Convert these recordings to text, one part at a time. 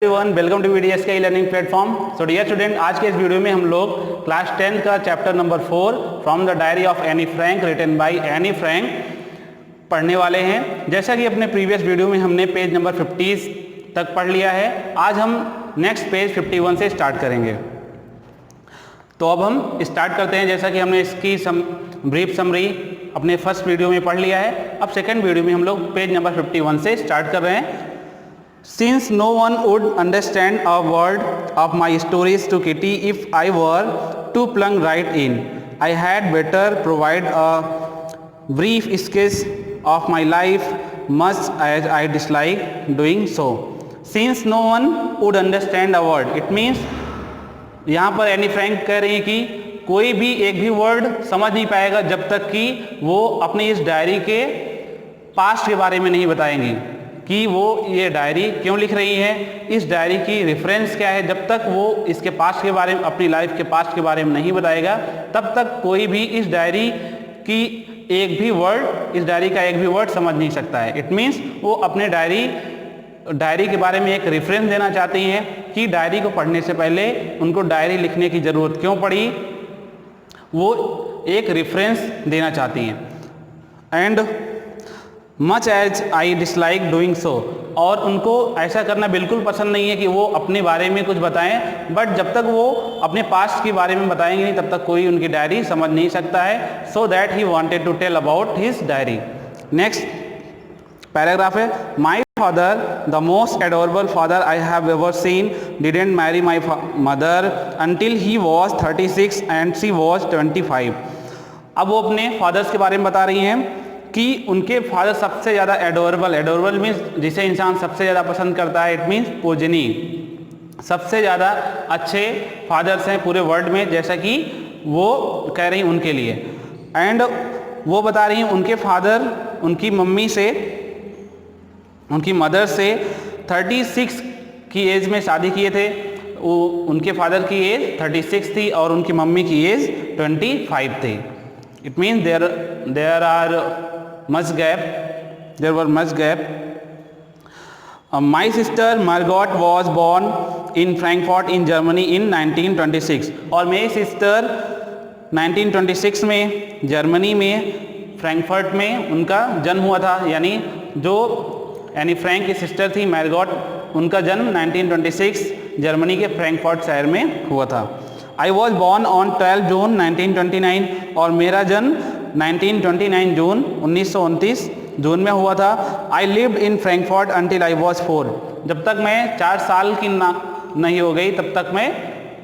Everyone, welcome to VDSK learning platform. So dear student, आज के इस वीडियो में हम लोग क्लास 10 का chapter number 4 from the diary of Anne Frank written by Anne Frank पढ़ने वाले हैं। जैसा कि अपने प्रीवियस वीडियो में हमने पेज नंबर 50 तक पढ़ लिया है, आज हम नेक्स्ट पेज 51 से स्टार्ट करेंगे। तो अब हम स्टार्ट करते हैं। जैसा कि हमने इसकी ब्रीफ समरी अपने फर्स्ट वीडियो में पढ़ लिया है, अब सेकेंड वीडियो में हम लोग पेज नंबर 51 से स्टार्ट कर रहे हैं। Since no one would understand a word of my stories to Kitty if I were to plunge right in, I had better provide a brief sketch of my life, much as I dislike doing so. Since no one would understand a word, it means यहाँ पर Anne Frank कह रही है कि कोई भी एक भी वर्ड समझ नहीं पाएगा जब तक कि वो अपनी इस डायरी के पास्ट के बारे में नहीं बताएंगी कि वो ये डायरी क्यों लिख रही है, इस डायरी की रेफरेंस क्या है। जब तक वो इसके पास्ट के बारे में, अपनी लाइफ के पास्ट के बारे में नहीं बताएगा, तब तक कोई भी इस डायरी की एक भी वर्ड, इस डायरी का एक भी वर्ड समझ नहीं सकता है। इट मीन्स वो अपने डायरी के बारे में एक रेफरेंस देना चाहती हैं कि डायरी को पढ़ने से पहले उनको डायरी लिखने की ज़रूरत क्यों पड़ी, वो एक रेफरेंस देना चाहती हैं। And much as I dislike doing so, और उनको ऐसा करना बिल्कुल पसंद नहीं है कि वो अपने बारे में कुछ बताएं, बट जब तक वो अपने पास्ट के बारे में बताएंगे नहीं तब तक कोई उनकी डायरी समझ नहीं सकता है। So that he wanted to tell about his diary. Next paragraph है, my father the most adorable father I have ever seen didn't marry my mother until he was 36 and she was 25। अब वो अपने fathers के बारे में बता रही हैं कि उनके फादर सबसे ज़्यादा एडोरेबल मीन्स जिसे इंसान सबसे ज़्यादा पसंद करता है, इट मीन्स पूजनीय, सबसे ज़्यादा अच्छे फादर्स हैं पूरे वर्ल्ड में, जैसा कि वो कह रही हैं उनके लिए। एंड वो बता रही हैं उनके फादर उनकी मम्मी से, उनकी मदर से 36 की एज में शादी किए थे। उनके फादर की एज 36 थी और उनकी मम्मी की एज 25 थी। It means there are much gap, there were much gap. My sister Margot was born in Frankfurt in Germany in 1926, और मेरी सिस्टर 1926 में जर्मनी में फ्रैंकफर्ट में उनका जन्म हुआ था। यानी जो एनी फ्रैंक की सिस्टर थी मैरगॉट, उनका जन्म 1926 जर्मनी के फ्रैंकफर्ट शहर में हुआ था। आई वॉज बॉर्न ऑन 12 जून 1929, और मेरा जन्म 1929 जून 1929 जून में हुआ था। I lived in Frankfurt until I was 4, जब तक मैं 4 साल की नहीं हो गई तब तक मैं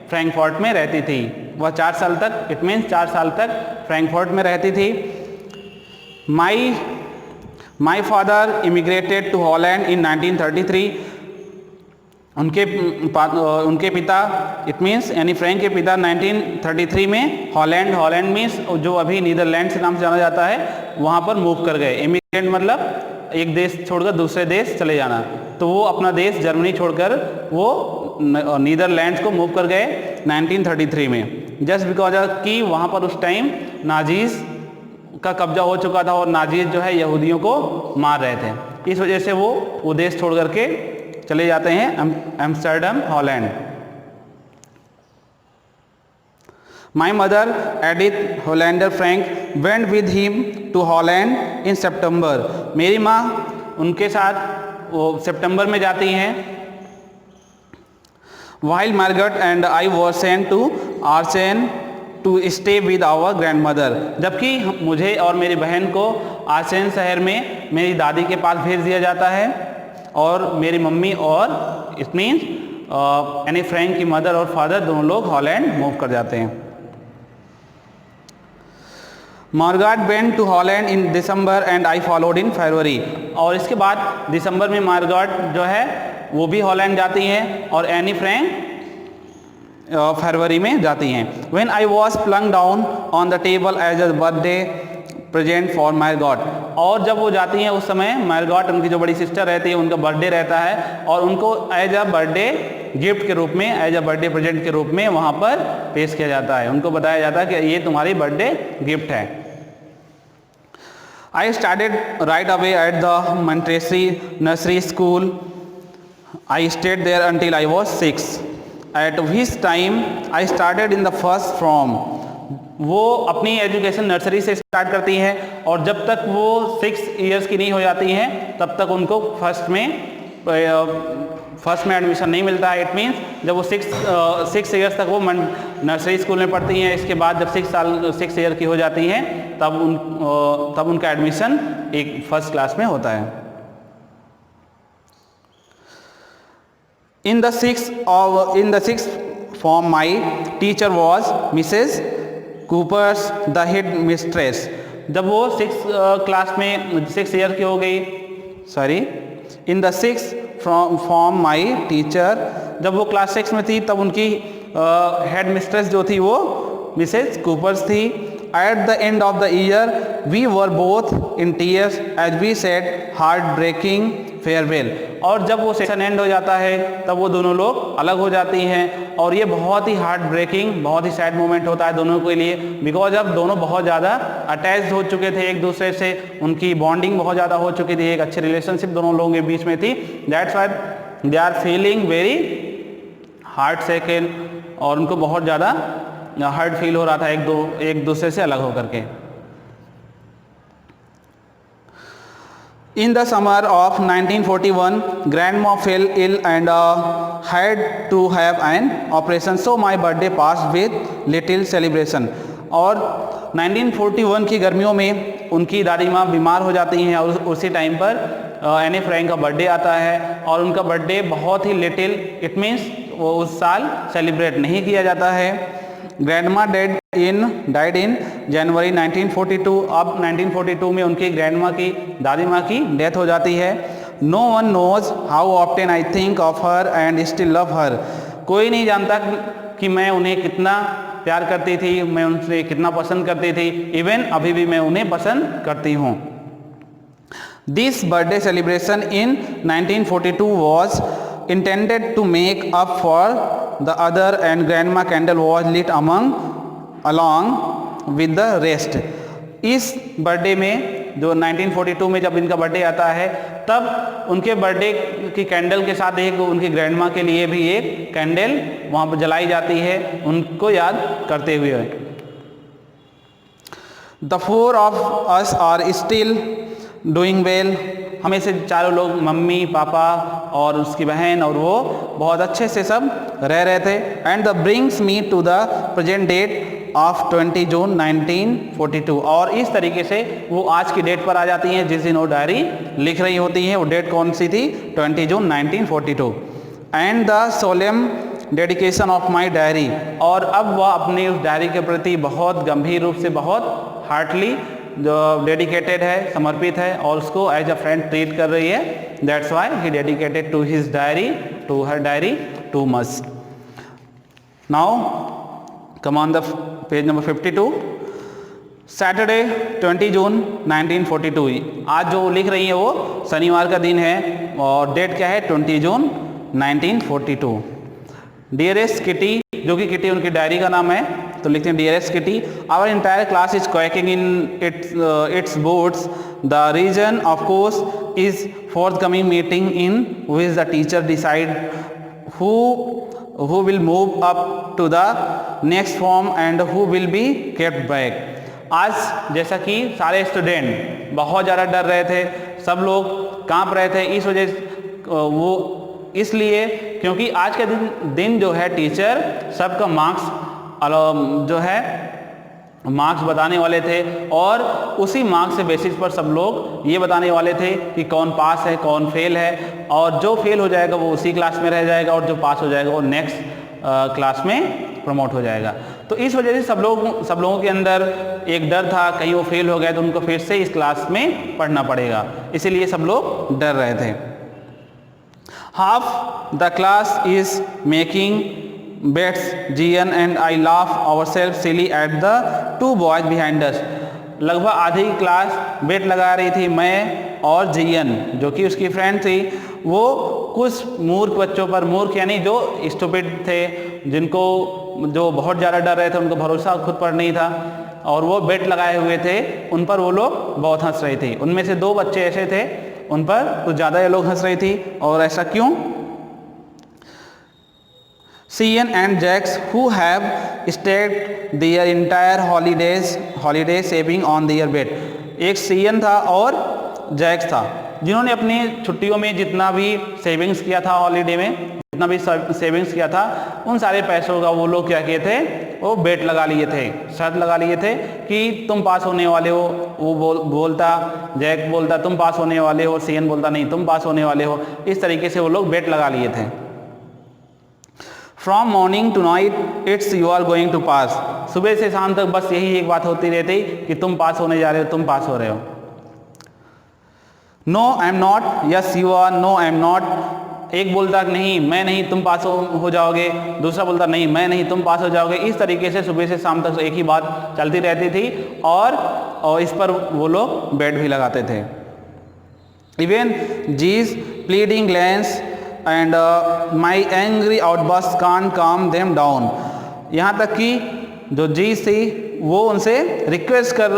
फ्रैंकफर्ट में रहती थी। वह 4 साल तक, इट मीन्स 4 साल तक फ्रैंकफर्ट में रहती थी। My father immigrated to Holland in 1933, उनके पिता, इट मीन्स एनी फ्रैंक के पिता 1933 में हॉलैंड मीन्स जो अभी नीदरलैंड से नाम से जाना जाता है, वहाँ पर मूव कर गए। इमिग्रेंट मतलब एक देश छोड़कर दूसरे देश चले जाना, तो वो अपना देश जर्मनी छोड़कर वो नीदरलैंड्स को मूव कर गए 1933 में। जस्ट बिकॉज कि वहाँ पर उस टाइम नाजीज का कब्जा हो चुका था और नाजीज जो है यहूदियों को मार रहे थे, इस वजह से वो देश छोड़ करके चले जाते हैं Amsterdam Holland. My mother Edith Hollander Frank went with him to Holland in September, मेरी माँ उनके साथ वो सितंबर में जाती हैं। While Margaret and I were sent to Aachen to stay with our grandmother, जबकि मुझे और मेरी बहन को आर्सेन शहर में मेरी दादी के पास भेज दिया जाता है, और मेरी मम्मी और इट मीन्स एनी फ्रैंक की मदर और फादर दोनों लोग हॉलैंड मूव कर जाते हैं। Margaret went to Holland in December and I followed in February, और इसके बाद दिसंबर में मार्गारेट जो है वो भी हॉलैंड जाती हैं और एनी फ्रैंक फरवरी में जाती हैं। When I was plunk down on the table as a birthday present for Margot, और जब वो जाती हैं उस समय मार्गॉट, उनकी जो बड़ी सिस्टर रहती है, उनका बर्थडे रहता है और उनको एज अ बर्थडे गिफ्ट के रूप में, एज अ बर्थडे प्रेजेंट के रूप में वहाँ पर पेश किया जाता है। उनको बताया जाता है कि ये तुम्हारी बर्थडे गिफ्ट है। I started right away at the Montessori nursery school I stayed there until I was 6. At which time I started in the first form. वो अपनी एजुकेशन नर्सरी से स्टार्ट करती हैं और जब तक वो 6 इयर्स की नहीं हो जाती हैं तब तक उनको फर्स्ट में एडमिशन नहीं मिलता है। इट मीन्स जब वो 6 इयर्स तक वो नर्सरी स्कूल में पढ़ती हैं, इसके बाद जब 6 ईयर की हो जाती हैं तब उनका एडमिशन एक फर्स्ट क्लास में होता है। In the sixth form, my teacher was Mrs. Cooper's the head mistress. जब वो 6 ईयर की हो गई, in the sixth form my teacher, जब वो क्लास 6 में थी तब उनकी हेड मिस्ट्रेस जो थी वो मिसेस कूपर्स थी। At the end of the year, we were both in tears as we said heartbreaking farewell. और जब वो सेशन एंड हो जाता है तब वो दोनों लोग अलग हो जाती हैं और ये बहुत ही हार्ट ब्रेकिंग, बहुत ही सैड मोमेंट होता है दोनों के लिए, बिकॉज अब दोनों बहुत ज़्यादा अटैच हो चुके थे एक दूसरे से, उनकी बॉन्डिंग बहुत ज़्यादा हो चुकी थी, एक अच्छी रिलेशनशिप दोनों लोगों के बीच में थी। That's why they are feeling very heart sicken और उनको बहुत ज़्यादा हार्ट फील हो रहा था एक दूसरे से अलग होकर के। In the summer of 1941, Grandma fell ill and had to have an operation. So my birthday passed with little celebration. और 1941 की गर्मियों में उनकी दादी माँ बीमार हो जाती हैं और उसी टाइम पर एनी फ्रैंक का बर्थडे आता है और उनका बर्थडे बहुत ही लिटिल, इट मीन्स वो उस साल सेलिब्रेट नहीं किया जाता है। ग्रैंडमा डाइड इन जनवरी 1942। अब 1942 में उनकी ग्रैंडमा की दादी माँ की डेथ हो जाती है। No one knows how often I think of her and still love her. कोई नहीं जानता कि मैं उन्हें कितना प्यार करती थी, मैं उनसे कितना पसंद करती थी, इवन अभी भी मैं उन्हें पसंद करती हूँ। This birthday celebration in 1942 was intended to make up for the other and grandma candle was lit along with the rest. इस बर्थडे में जो 1942 में जब इनका बर्थडे आता है तब उनके बर्थडे की कैंडल के साथ एक उनकी ग्रैंडमा के लिए भी एक कैंडल वहाँ पर जलाई जाती है उनको याद करते हुए। The four of us are still doing well. हमें से चारों लोग, मम्मी, पापा और उसकी बहन और वो बहुत अच्छे से सब रह रहे थे। And the brings me to the present date of 20 June 1942। और इस तरीके से वो आज की डेट पर आ जाती हैं जिस दिन वो डायरी लिख रही होती हैं। वो डेट कौन सी थी? 20 June 1942। And the solemn dedication of my diary. और अब वह अपनी उस डायरी के प्रति बहुत गंभीर रूप से, बहुत हार्टली जो डेडिकेटेड है, समर्पित है और उसको एज अ फ्रेंड ट्रीट कर रही है। That's why he dedicated to his diary, to her diary too much. Now come on the page number 52। Saturday 20 June 1942। आज जो लिख रही है वो शनिवार का दिन है और डेट क्या है? 20 जून 1942। डियरेस्ट किटी, जो कि किटी उनकी डायरी का नाम है, तो लिखते हैं dearest Kitty, our entire class is quaking in its boots. The reason of course is forthcoming meeting in which the teacher decide who will move up to the next form and who will be kept back. आज जैसा कि सारे student बहुत ज़्यादा डर रहे थे, सब लोग कांप रहे थे, इस वजह वो इसलिए क्योंकि आज के दिन जो है टीचर सबका मार्क्स बताने वाले थे और उसी मार्क्स से बेसिस पर सब लोग ये बताने वाले थे कि कौन पास है, कौन फेल है, और जो फेल हो जाएगा वो उसी क्लास में रह जाएगा और जो पास हो जाएगा वो नेक्स्ट क्लास में प्रमोट हो जाएगा। तो इस वजह से सब लोगों के अंदर एक डर था, कहीं वो फेल हो गए तो उनको फिर से इस क्लास में पढ़ना पड़ेगा, इसीलिए सब लोग डर रहे थे। Half the class is making bets, Gian and I laugh ourselves silly at the two boys behind us. लगभग आधी क्लास बेट लगा रही थी, मैं और जियन जो कि उसकी फ्रेंड थी, वो कुछ मूर्ख बच्चों पर, मूर्ख यानी जो स्टूपिड थे, जो बहुत ज़्यादा डर रहे थे, उनको भरोसा खुद पर नहीं था और वो बेट लगाए हुए थे, उन पर वो लोग बहुत हंस रही थी। उनमें से दो बच्चे ऐसे थे उन पर कुछ ज़्यादा ये लोग हंस रही थी। और ऐसा क्यों? Cian and Jax who have stayed their entire holiday saving on their bed. एक सियन था और जैक्स था जिन्होंने अपनी छुट्टियों में जितना भी सेविंग्स किया था, हॉलीडे में जितना भी सेविंग्स किया था, उन सारे पैसों का वो लोग क्या किए थे, वो बेट लगा लिए थे, शर्त लगा लिए थे कि तुम पास होने वाले हो। वो बोलता, जैक बोलता तुम पास होने वाले हो, सियन बोलता नहीं तुम पास होने वाले हो। इस तरीके से वो लोग बेट लगा लिए थे। From morning to night it's you are going to pass. सुबह से शाम तक बस यही एक बात होती रहती कि तुम पास होने जा रहे हो, तुम पास हो रहे हो। No I am not, yes you are, no I am not. एक बोलता नहीं मैं नहीं, तुम पास हो जाओगे, दूसरा बोलता नहीं मैं नहीं, तुम पास हो जाओगे। इस तरीके से सुबह से शाम तक एक ही बात चलती रहती थी और इस पर वो लोग बेट भी लगाते थे। Even these pleading lens and my angry outburst can't calm them down. यहाँ तक कि जो जीज थी वो उनसे रिक्वेस्ट कर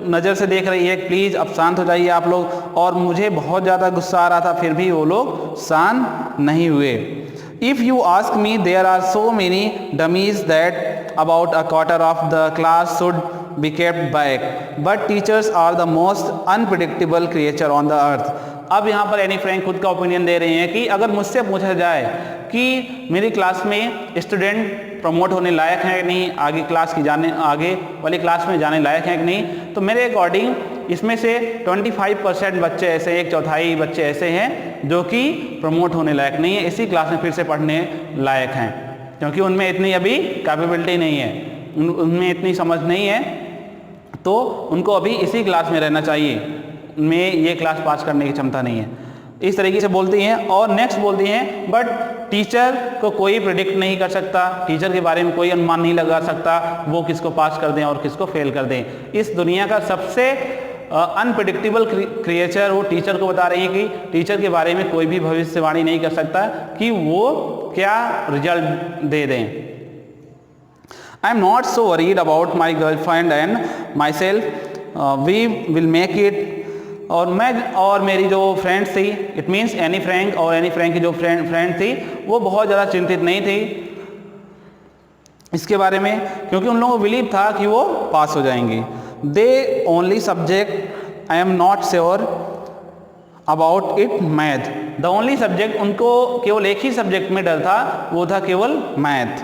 नज़र से देख रही है, प्लीज़ अब शांत हो जाइए आप लोग। और मुझे बहुत ज़्यादा गुस्सा आ रहा था, फिर भी वो लोग शांत नहीं हुए। If you ask me there are so many dummies that about a quarter of the class should be kept back, but teachers are the most unpredictable creature on the earth. अब यहाँ पर एनी फ्रैंक खुद का opinion दे रहे हैं कि अगर मुझसे पूछा जाए कि मेरी क्लास में स्टूडेंट प्रमोट होने लायक हैं कि नहीं, आगे वाली क्लास में जाने लायक हैं कि नहीं, तो मेरे अकॉर्डिंग इसमें से 25% बच्चे ऐसे, एक चौथाई बच्चे ऐसे हैं जो कि प्रमोट होने लायक नहीं है, इसी क्लास में फिर से पढ़ने लायक हैं, क्योंकि उनमें इतनी अभी कैपेबिलिटी नहीं है, उनमें इतनी समझ नहीं है, तो उनको अभी इसी क्लास में रहना चाहिए, उनमें ये क्लास पास करने की क्षमता नहीं है। इस तरीके से बोलती हैं। और नेक्स्ट बोलती हैं बट टीचर को कोई प्रिडिक्ट नहीं कर सकता, टीचर के बारे में कोई अनुमान नहीं लगा सकता वो किसको पास कर दें और किसको फेल कर दें। इस दुनिया का सबसे अनप्रिडिक्टेबल क्रिएचर वो टीचर को बता रही है कि टीचर के बारे में कोई भी भविष्यवाणी नहीं कर सकता कि वो क्या रिजल्ट दे दें। I am not so worried about my girlfriend and my self, we will make it. और मेरी जो फ्रेंड्स थी, इट मीन्स एनी फ्रैंक, और एनी फ्रैंक की जो फ्रेंड थी वो बहुत ज़्यादा चिंतित नहीं थी इसके बारे में, क्योंकि उन लोगों को बिलीव था कि वो पास हो जाएंगी। They only subject I am not sure about it math. The only subject, उनको केवल एक ही सब्जेक्ट में डर था, वो था केवल math.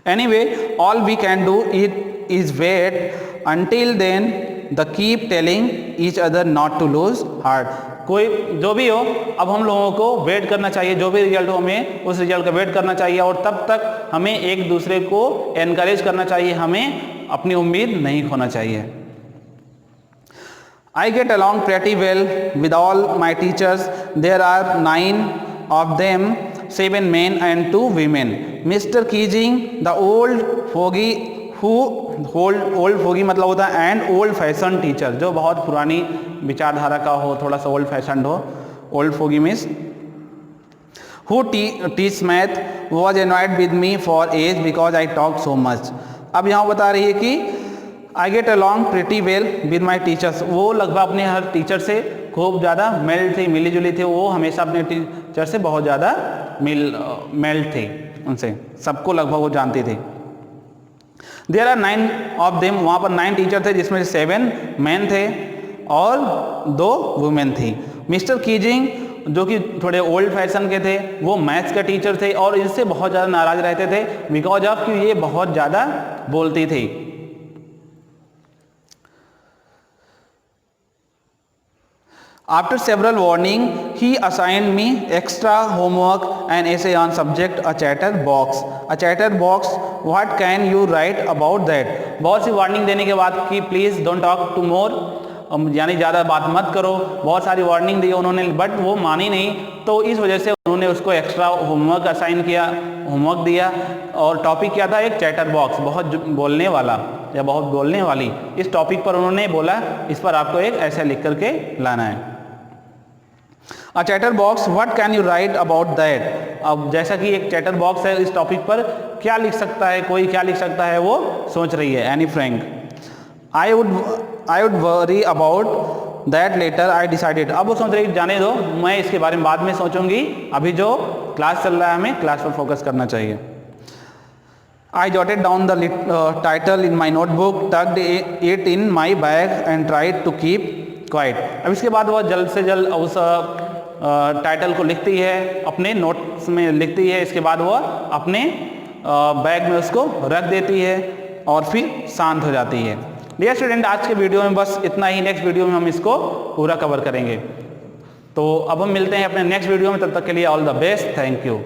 Anyway, all we can do is wait until then, the keep telling each other not to lose heart. कोई जो भी हो, अब हम लोगों को वेट करना चाहिए, जो भी रिजल्ट हो हमें उस रिजल्ट का वेट करना चाहिए, और तब तक हमें एक दूसरे को एनकरेज करना चाहिए, हमें अपनी उम्मीद नहीं खोना चाहिए। I get along pretty well with all my teachers. There are 9 of them, 7 men and 2 women. Mr. Keating, the old fogey old foggy मतलब होता है एंड ओल्ड फैशन टीचर, जो बहुत पुरानी विचारधारा का हो, थोड़ा सा ओल्ड फैशन हो। Old fogey means who teach math was annoyed with me for ages because I talk so much. अब यहाँ बता रही है कि I get along pretty well with my teachers, वो लगभग अपने हर टीचर से खूब ज़्यादा मेल्ट थी, मिली जुली थी, वो हमेशा अपने टीचर से बहुत ज़्यादा मेल्ट थी, उनसे सबको लगभग वो जानती थी। देयर आर 9 ऑफ देम, वहाँ पर 9 टीचर थे जिसमें से 7 मैन थे और 2 वुमेन थी। मिस्टर कीजिंग जो कि थोड़े ओल्ड फैशन के थे, वो मैथ्स के टीचर थे और इनसे बहुत ज़्यादा नाराज रहते थे बिकॉज ऑफ कि ये बहुत ज़्यादा बोलती थी। After several warning, he assigned me extra homework and essay on subject a chatterbox. A chatterbox, what can you write about that? बहुत सी वार्निंग देने के बाद कि प्लीज़ डोंट टॉक टू मोर, यानी ज़्यादा बात मत करो, बहुत सारी वार्निंग दी उन्होंने, बट वो मानी नहीं, तो इस वजह से उन्होंने उसको एक्स्ट्रा होमवर्क असाइन किया, होमवर्क दिया, और टॉपिक क्या था, एक चैटर बॉक्स, बहुत बोलने वाला या बहुत बोलने वाली, इस टॉपिक पर उन्होंने बोला इस पर आपको एक ऐसे लिख करके लाना है। A chatterbox, what can you write about that. अब जैसा कि एक चैटर बॉक्स है, इस टॉपिक पर क्या लिख सकता है, कोई क्या लिख सकता है, वो सोच रही है Anne Frank. I would worry about that later I decided. अब वो सोच रही जाने दो, मैं इसके बारे में बाद में सोचूंगी, अभी जो क्लास चल रहा है हमें क्लास पर फोकस करना चाहिए। I jotted down the title in my notebook, tucked it in my bag and tried to keep quiet। अब इसके बाद वह जल्द से जल्द उस टाइटल को लिखती है, अपने नोट्स में लिखती है, इसके बाद वह अपने बैग में उसको रख देती है और फिर शांत हो जाती है। डियर स्टूडेंट, आज के वीडियो में बस इतना ही, नेक्स्ट वीडियो में हम इसको पूरा कवर करेंगे। तो अब हम मिलते हैं अपने नेक्स्ट वीडियो में, तब तक के लिए all the best, thank you.